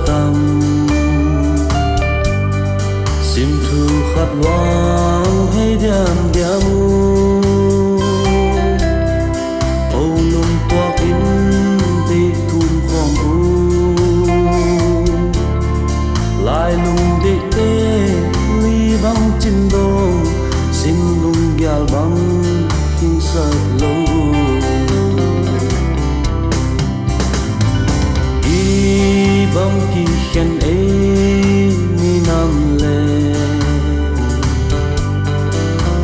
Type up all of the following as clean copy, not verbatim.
tâm sim thu khát loang hay đam đam âu lung toa in tê thun khom lai lung đê tê ly băng chân đông sim lung gyal băng kinh sợ lâu bóng kỳ khen ấy mi nam lệ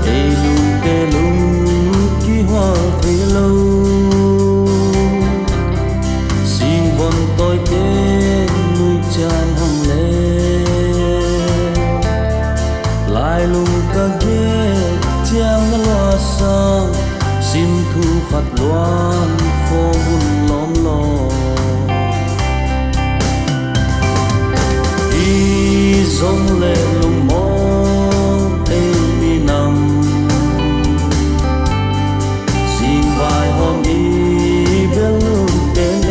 ấy lung tê lung kỳ hoa thấy lâu xin bon tôi tên nuôi trai hồng lệ lại lung ca ghé chàng đã loa sang xin thu khát loan phô buồn lom lo dòng lệ lùng mô em mi nằm xin vài hôm đi bên lùng tên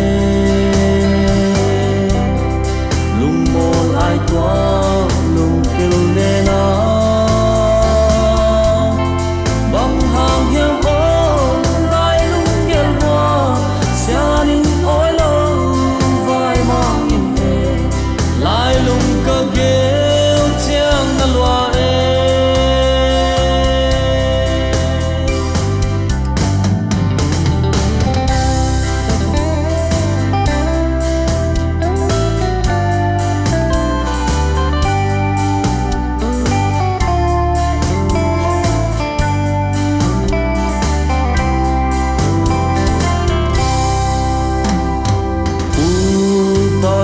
lùng mô lại qua lùng kêu nê na bằng hàng hiểm ôn lại lùng yên hoa xa ninh ôi lâu vai mang nhìn nê lại lùng cơ ghê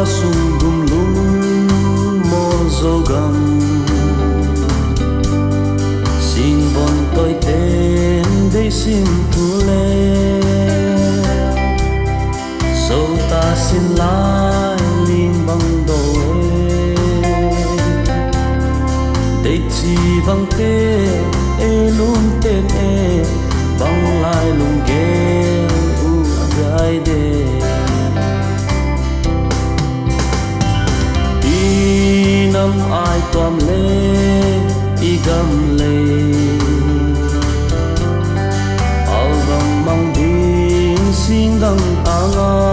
sung bum lung mo zo gam xin bon tôi tên để xin thu lê sâu ta xin lại linh bằng đôi để chi bằng tê e luôn tên e bằng lại lung ghé u gai đê năm ai toam lê y gam lê ao gam mang đi xin đăng anga